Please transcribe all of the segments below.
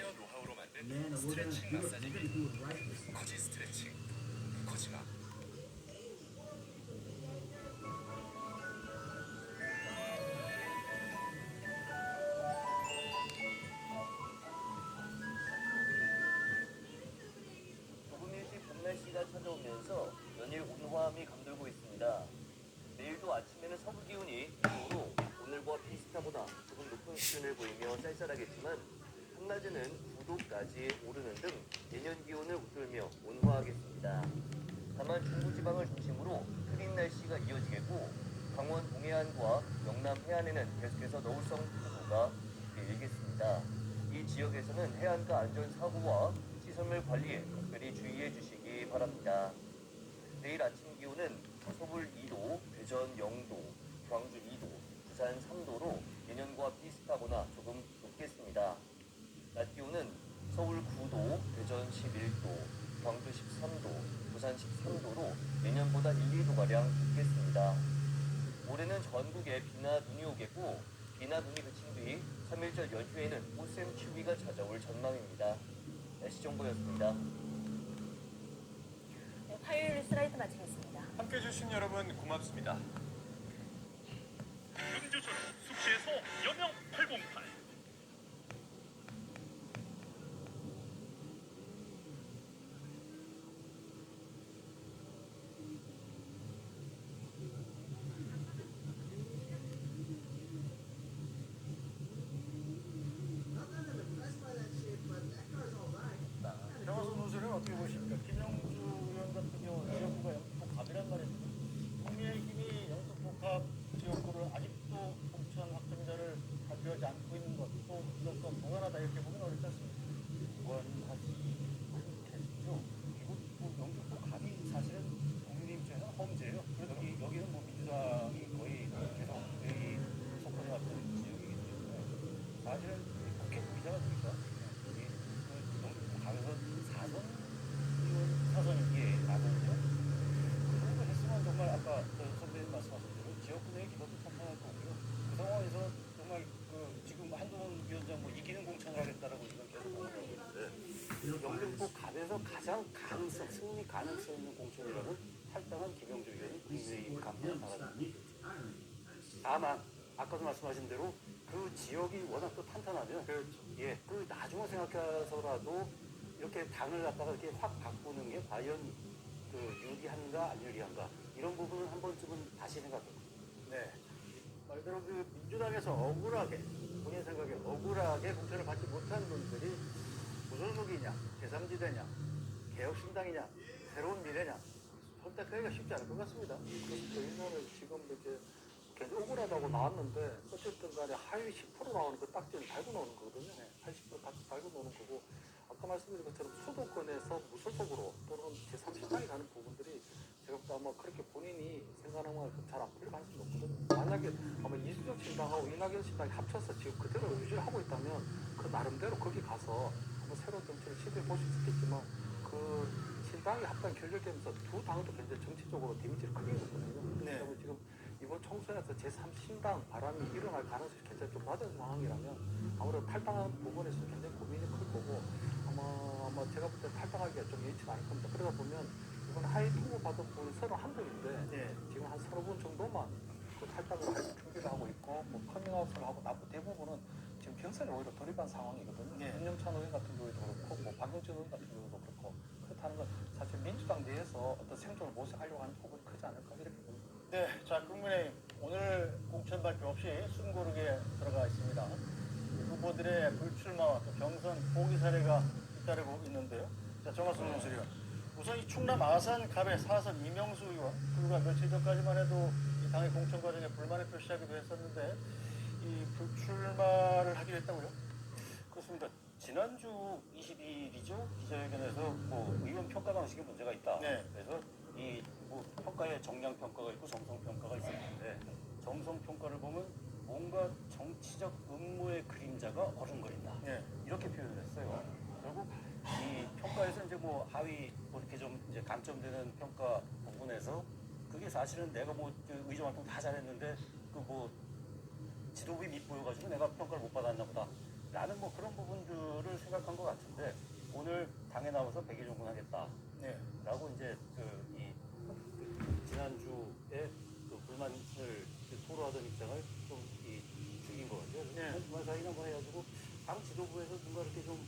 헬스케어 노하우로 만든 스트레칭 마사지기 코지 스트레칭 코지마. 조금 일찍 봄 날씨가 찾아오면서 연일 온화함이 감돌고 있습니다. 내일도 아침에는 서부 기온이 2도로 오늘과 비슷하보다 조금 높은 수준을 보이며 쌀쌀하겠지만 한낮에는 9도까지 오르는 등 예년 기온을 웃돌며 온화하겠습니다. 다만 중부지방을 중심으로 흐린 날씨가 이어지겠고 강원 동해안과 영남 해안에는 계속해서 너울성 폭우가 일겠습니다. 이 지역에서는 해안가 안전사고와 시설물 관리에 특별히 주의해 주시기 바랍니다. 내일 아침 기온은 서울 2도, 대전 0도, 광주 2도, 부산 3도로 예년과 비슷하거나 조금 높겠습니다. 낮 기온은 서울 9도, 대전 11도, 광주 13도, 부산 13도로 예년보다 1, 2도가량 높겠습니다. 올해는 전국에 비나 눈이 오겠고 비나 눈이 그친 뒤 3일절 연휴에는 꽃샘 추위가 찾아올 전망입니다. 날씨 정보였습니다. 네, 화요일 뉴스라이트 마치겠습니다. 함께해 주신 여러분 고맙습니다. 금주전 숙취해소 여명 808. 정화수 논술은 어떻게 보십니까? 김영주 의원 같은 경우 지역구가 영등포갑이란 말입니다. 국민의힘이 영등포갑 지역구를 아직도 공천 확정자를 발표하지 않고 있는 것도 이것과 무관하다 이렇게 보면 어렵지 않습니까? 무관하지 않겠죠. 이곳 영등포갑이 사실은 국민의힘 입장에서는 험지예요. 여기는 뭐 민주당이 거의 계속 여기 속하게 왔던 지역이기 때문에 사실은 국회 구의자가 되니까 여기 영등포갑에서 4선 의원 사선이 나거든요. 그 정도 했으면 정말 아까 선배님 말씀하신 대로 지역구내의 기반도 탄탄할 거고요. 그 상황에서 정말 지금 한동훈 위원장 뭐 이기는 공천을 하겠다라고 이걸 계속 공언하고 있는데 영등포갑에서 가장 승리 가능성 있는 공천이라면 탈당한 김영주 의원이 국민의힘 간판을 달아줍니다. 다만 아까도 말씀하신 대로 그 지역이 워낙 또 탄탄하면 그 나중을 생각해서라도 이렇게 당을 갖다가 이렇게 확 바꾸는 게 과연 유리한가 안 유리한가 이런 부분은 한 번쯤은 다시 생각해요. 네. 말대로 그 민주당에서 억울하게 본인 생각에 억울하게 공천을 받지 못한 분들이 무소속이냐, 제3지대냐, 개혁신당이냐, 새로운 미래냐 선택하기가 쉽지 않을 것 같습니다. 그래서 저희는 지금 이제 굉장히 억울하다고 나왔는데 어쨌든 간에 하위 10% 나오는 그 딱지는 달고 나오는 거거든요. 80% 딱지 달고 나오는 거고 아까 말씀드린 것처럼 수도권에서 무소속으로 또는 제3지당이 가는 부분들이 제가 볼 때 아마 그렇게 본인이 생각하는 걸 잘 안 풀릴 가능성이 높거든요. 만약에 아마 이수정 신당하고 이낙연 신당이 합쳐서 지금 그대로 유지를 하고 있다면 그 나름대로 거기 가서 한번 새로운 정치를 시도해 보실 수 있겠지만 그 신당이 합당 결렬되면서 두 당도 굉장히 정치적으로 데미지를 크게 입었거든요. 네. 그리고 지금 이번 총선에서 제3신당 바람이 일어날 가능성이 굉장히 좀 낮은 상황이라면 아무래도 탈당한 부분에서 굉장히 고민이 클 거고 아마 제가 볼 때 탈당하기가 좀 예치가 않을 겁니다. 그러다 보면 이번 하위 통보 받은 분이 31분인데 네. 지금 한 30분 정도만 그 탈당을 할 준비를 하고 있고 뭐 커밍아웃을 하고 나머지 대부분은 지금 경선에 오히려 돌입한 상황이거든요. 네. 윤영찬 의원 같은 경우에도 그렇고 뭐 박용진 의원 같은 경우도 그렇고 그렇다는 건 사실 민주당 내에서 어떤 생존을 모색하려고 하는 부분이 크지 않을까 이렇게 봅니다. 네, 자 국민의힘 오늘 공천 발표 없이 숨고르게 들어가 있습니다. 후보들의 불출마와 또 경선 포기 사례가 잇따르고 있는데요. 자 정화수 논술위원, 우선 이 충남 아산 갑의 4선 이명수 의원, 그가 며칠 전까지만 해도 이 당의 공천 과정에 불만을 표시하기도 했었는데 이 불출마를 하기로 했다고요? 그렇습니다. 지난주 22일이죠. 기자회견에서 뭐 의원 평가 방식에 문제가 있다. 네. 그래서 이 뭐 평가에 정량 평가가 있고 정성 평가가 있었는데 정성 평가를 보면 뭔가 정치적 음모의 그림자가 어른거린다. 네. 이렇게 표현을 했어요. 결국 이 평가에서 이제 뭐 하위 뭐 이렇게 좀 이제 감점되는 평가 부분에서 그게 사실은 내가 뭐 의정 활동 다 잘했는데 그 뭐 지도부에 밑보여가지고 내가 평가를 못 받았나 보다. 라는 뭐 그런 부분들을 생각한 것 같은데 오늘 당에 나와서 백의종군하겠다. 네. 라고 이제 지난주에 그 불만을 토로하던 입장을 좀 죽인 것 같아요. 네. 주말 사이나 뭐 해가지고 당 지도부에서 뭔가 이렇게 좀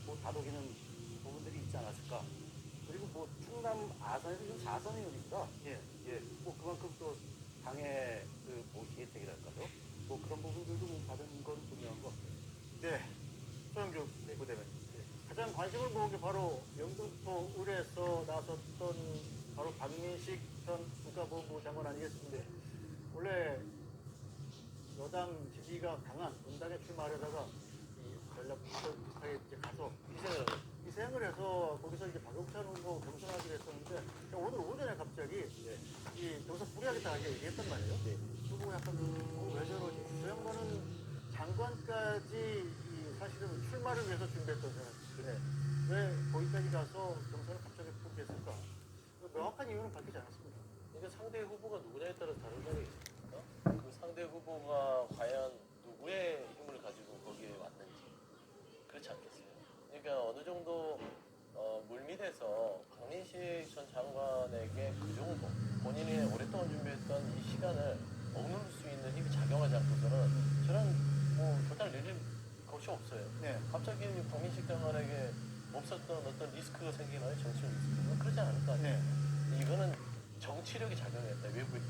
뭐 다독이는 부분들이 있지 않았을까. 그리고 뭐 충남 아산에서 지금 4선의원입니다. 예. 예, 뭐 그만큼 또 당의 그뭐 혜택이랄까요. 뭐 그런 부분들도 뭐 받은 건 분명한 것 같아요. 네. 소영주 부대변인. 가장 관심을 모은 게 바로 영등포 의뢰에서 나섰던 바로 박민식 전 국가보훈부 장관 아니겠습니까? 원래 여당 지지가 강한 분당에 출마하려다가 전략부에 이제 가서 희생을 해서 거기서 이제 박용찬 후보 경선하기로 했었는데 오늘 오전에 갑자기 이 경선 불이하겠다 얘기했단 말이에요. 그리고 약간 왜 저러지? 그 양반은 장관까지 사실은 출마를 위해서 준비했던 사람인데 왜 거기까지 가서 경선을 갑자기 포기했을까? 명확한 이유는 밝히지 않았습니다. 이게 상대 후보가 누구냐에 따라서 다른 점이 있습니다. 그 상대 후보가 과연 누구의 힘을 가지고 거기에 왔는지 그렇지 않겠어요. 그러니까 어느 정도 물밑에서 박민식 전 장관에게 그 정도 본인이 오랫동안 준비했던 이 시간을 억누를 수 있는 힘이 작용하지 않고서는 저는 뭐 결단을 내릴 것이 없어요. 네. 갑자기 박민식 장관에게 없었던 어떤 리스크가 생기나요? 정치적 리스크는 그러지 않을 거 아니에요. 네. 이거는 정치력이 작용했다. 외부에.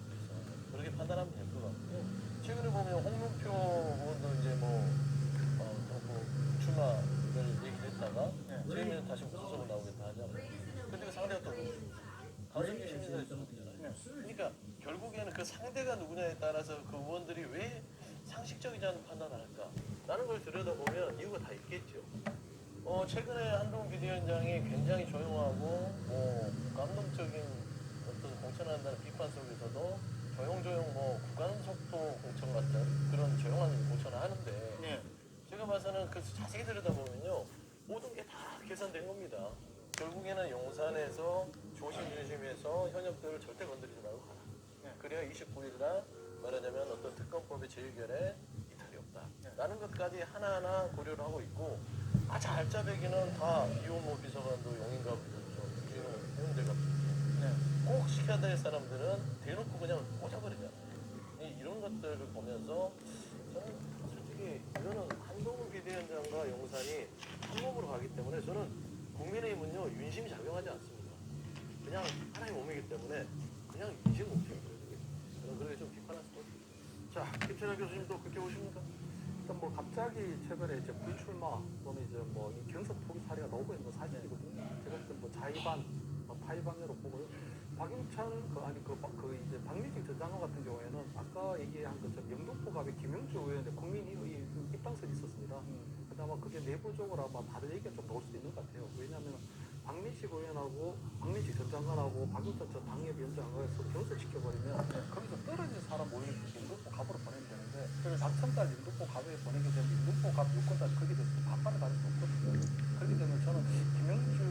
그래서 그렇게 판단하면 될 것 같고요. 최근에 보면 홍문표 의원도 이제 출마를 얘기했다가 최근에 다시 무소속으로 나오겠다 하잖아요. 근데 그 상대가 또 강성규 시민사회 수석이잖아요. 그러니까 결국에는 그 상대가 누구냐에 따라서 그 의원들이 왜 상식적이지 않은 판단을 할까? 라는 걸 들여다보면 이유가 다 있겠죠. 최근에 한동훈 비대위원장이 굉장히 조용하고 감동적인 어떤 공천한다는 비판 속에서도 조용조용 구간 속도 공천 같은 그런 조용한 공천을 하는데 네. 제가 봐서는 그 자세히 들여다보면요 모든 게 다 계산된 겁니다. 결국에는 용산에서 조심조심해서 현역들을 절대 건드리지 말고 가라. 네. 그래야 29일날 말하자면 어떤 특검법의 재의결에 이탈이 없다. 라는 것까지 하나하나 고려를 하고 있고 아주 알짜배기는 다 이호모 비서관도 용인가 보죠. 유진호 해운대 같은 네. 꼭 시켜야 될 사람들은 대놓고 그냥 꽂아버리잖아요. 이런 것들을 보면서 저는 솔직히 이거는 한동훈 비대위원장과 용산이 한 몸으로 가기 때문에 저는 국민의힘은요 윤심이 작용하지 않습니다. 그냥 하나의 몸이기 때문에 그냥 윤심 뭉쳐요. 저는 그렇게 좀 비판할 수 없습니다. 자, 김철현 교수님도 그렇게 보십니까? 일단 뭐 갑자기 최근에 이제 불출마 또는 이제 이 경선 포기 사례가 나오고 있는 건 사실이거든요. 제가 볼때 자의반, 타의반으로 보고요. 박용찬 이제 박민식 전 장관 같은 경우에는 아까 얘기한 것처럼 영등포갑에 김영주 의원의 국민의 입당설이 있었습니다. 근데 아마 그게 내부적으로 아마 다른 얘기가 좀 나올 수도 있는 것 같아요. 왜냐하면 박민식 의원하고 박민식 전 장관하고 박용찬 전 당협위원장을 경선시켜버리면 거기서 떨어진 사람 모이는 영등포 갑으로 보내면 되는데 당첨달 영등포 갑에 보내게 되면 영등포 갑 유권자를 거기에 대해서 반발을 받을 수 없거든요. 그렇기 때문에 저는 김영주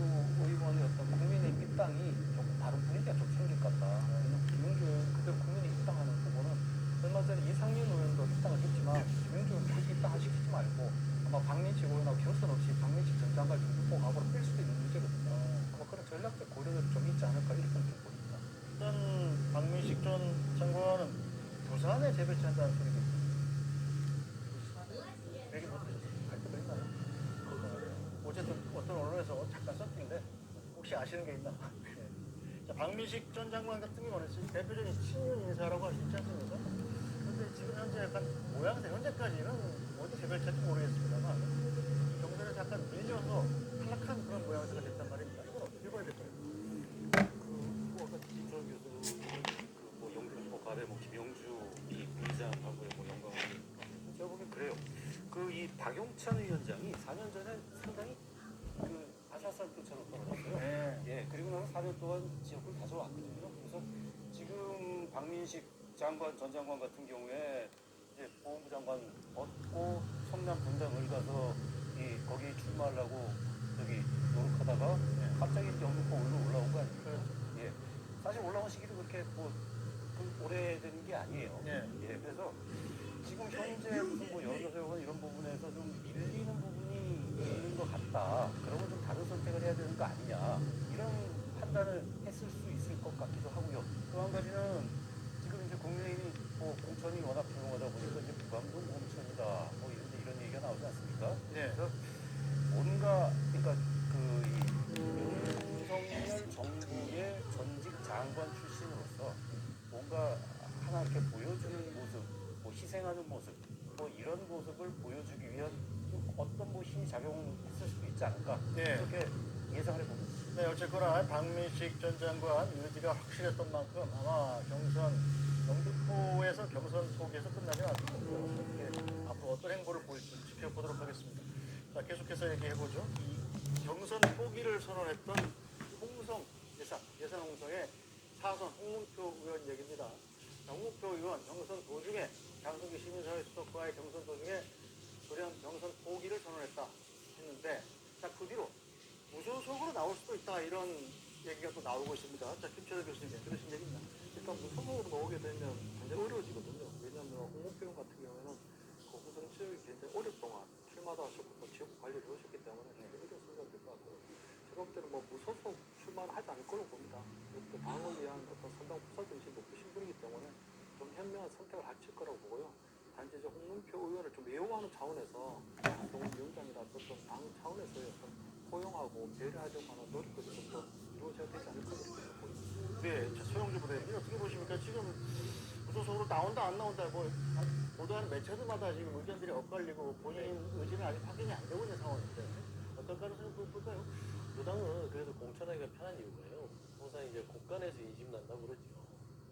의원의 어떤 국민의 입당이 조금 다른 분위기가 좀 생길 것 같다. 왜냐면 김영주 의원 그대로 국민의 입당하는 부분은 얼마 전에 이상민 의원도 입당을 했지만 김영주 의원 굳이 입당시키지 말고 아마 박민식 의원하고 경선 없이 박민식 전 장관 영등포 갑으로 뺄 수도 있는 문제거든요. 아마 그런 전략적 고려들이 좀 있지 않을까 이렇게 좀 보입니다. 일단 박민식 전 장관은 부산에 재배치한다는 소리가 있습니다. 얘기 못 하셨어요? 갈 때도 있나요? 어쨌든 어떤 언론에서 잠깐 썼던데 혹시 아시는 게 있나? 자, 박민식 전 장관 같은 경우는 대표적인 친윤 인사라고 할 수 있지 않습니까? 그런데 지금 현재 약간 모양새 현재까지는 어디 개별차인지 모르겠습니다만 경선에서 약간 밀려서 탈락한 그런 모양새가 됐단 말입니다. 이건 어떻게 봐야 될까요? 아까 김철 교수는 영등포 갑에 김영주 부의장하고의 영광을 제가 보기엔 그래요. 이 박용찬 위원장이 4년 전에 상당히 아사살도처럼 떨어졌어요. 네. 예, 그리고 나서 4년 동안 지역을 가져왔거든요. 그래서 지금 박민식 전 장관 같은 경우에 이제 보훈부 장관 얻고 성남 분당을 가서 거기 출마하려고 노력하다가 갑자기 영등포 올라온 거 아닙니까? 예. 사실 올라온 시기도 그렇게 오래된 게 아니에요. 네. 예, 그래서 지금 판단을 했을 수 있을 것 같기도 하고요. 또 한 가지는 지금 이제 국민의힘이 뭐 공천이 워낙 조용하다 보니까 이제 무감동 공천이다 뭐 이런 얘기가 나오지 않습니까? 네. 그래서 뭔가 그러니까 윤석열 정부의 전직 장관 출신으로서 뭔가 하나 이렇게 보여주는 모습, 뭐 희생하는 모습, 뭐 이런 모습을 보여주기 위한 좀 어떤 뭐 힘이 작용했을 수도 있지 않을까 네. 그렇게 예상을 해봅니다. 네, 어쨌거나 박민식 전 장관 의지가 확실했던 만큼 아마 영등포에서 경선 포기에서 끝나지 않을 것 같아요. 앞으로 어떤 행보를 보일지 지켜보도록 하겠습니다. 자, 계속해서 얘기해보죠. 이 경선 포기를 선언했던 홍성 예산 홍성의 사선 홍문표 의원 얘기입니다. 자, 홍문표 의원 경선 도중에 장성기 시민사회 수석과의 경선 도중에 돌연 경선 포기를 선언했다 했는데, 자, 그 뒤로 무소속으로 나올 수도 있다 이런 얘기가 또 나오고 있습니다. 자, 김철호 교수님 들으신 얘기 있나? 일단 무소속으로 나오게 되면 굉장히 어려워지거든요. 왜냐하면 홍문표 의원 같은 경우에는 거부 정책이 굉장히 오랫동안 출마도 하셨고 또 지역 관리를 하셨기 때문에 굉장히 어려운 순간이 될 것 같고요. 제가 볼 때는 뭐 무소속 출마는 하지 않을 걸로 봅니다. 또 당을 위한 어떤 상당 부사 정신이 높으신 분이기 때문에 좀 현명한 선택을 하실 거라고 보고요. 단지 이제 홍문표 의원을 좀 예우하는 차원에서 동훈 위원장이라든지 어떤 당 차원에서의 어떤 포용하고 배려하려고 하는 노력들이 좀 더 이루어져야 되지 않을까 그렇게 보입니다. 네, 자, 소영주 부대님 어떻게 보십니까? 지금 무소속으로 나온다 안 나온다 뭐 보도하는 매체들마다 지금 의견들이 엇갈리고 본인 의지는 아직 확인이 안 되고 있는 상황인데 어떤 가능성이 볼까요? 여당은 그래도 공천하기가 편한 이유가요. 항상 이제 곳간에서 인심 난다고 그러죠.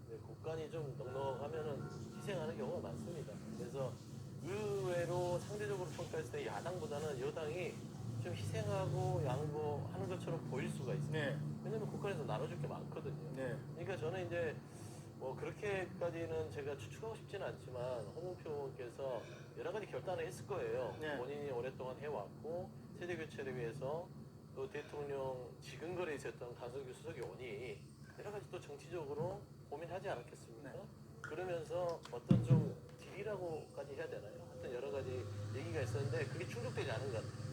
근데 곳간이 좀 넉넉하면은 희생하는 경우가 많습니다. 그래서 의외로 상대적으로 평가했을 때 야당보다는 여당이 좀 희생하고 양보하는 것처럼 보일 수가 있어요. 네. 왜냐면 국간에서 나눠줄 게 많거든요. 네. 그러니까 저는 이제 뭐 그렇게까지는 제가 추측하고 싶지는 않지만 홍문표 의원께서 여러 가지 결단을 했을 거예요. 네. 본인이 오랫동안 해왔고 세대 교체를 위해서 또 대통령 지근거리에 있었던 강성규 수석이 오니 여러 가지 또 정치적으로 고민하지 않았겠습니까? 네. 그러면서 어떤 좀 딜이라고까지 해야 되나요? 하여튼 여러 가지 얘기가 있었는데 그게 충족되지 않은 것 같아요.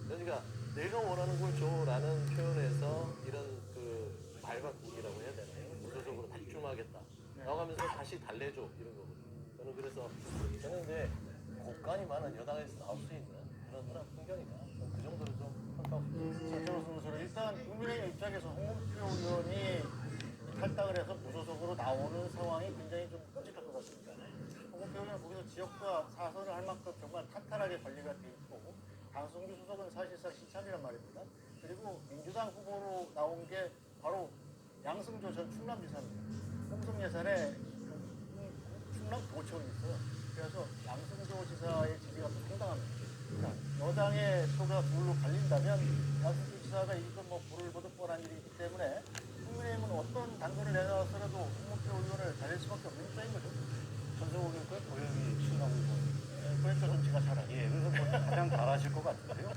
그러니까 내가 원하는 걸 줘라는 표현에서 이런 그 말바꾸기라고 해야 되나요? 무소속으로 다시춤하겠다. 나가면서 다시 달래줘 이런 거거든요. 저는 그래서 저는 이제 곳간이 많은 여당에서 나올 수 있는 그런 흔한 풍경이다. 그 정도로 좀 평가하고 싶습니다. 자, 선수는 일단 국민의힘 입장에서 홍문표 의원이 탈당을 해서 무소속으로 나오는 상황이 굉장히 좀 끔찍할 것 같습니다. 홍문표 의원은 거기서 지역과 사선을 할 만큼 정말 탄탄하게 관리가 돼 있고 강성규 수석은 사실상 신참이란 말입니다. 그리고 민주당 후보로 나온 게 바로 양승조 전 충남지사입니다. 홍성 예산에 충남 도청이 있어요. 그래서 양승조 지사의 지지가 또 상당합니다. 자, 여당의 표가 둘로 갈린다면 양승조 지사가 이건 뭐 불을 보듯 뻔한 일이기 때문에 국민의힘은 어떤 당선을 내놔서라도 홍문표 의원을 달릴 수밖에 없는 입장인 거죠. 전성욱님과 고영희 충남고 그러니까 정치가 잘하죠. 예, 그래서 뭐 가장 잘하실 것 같은데요.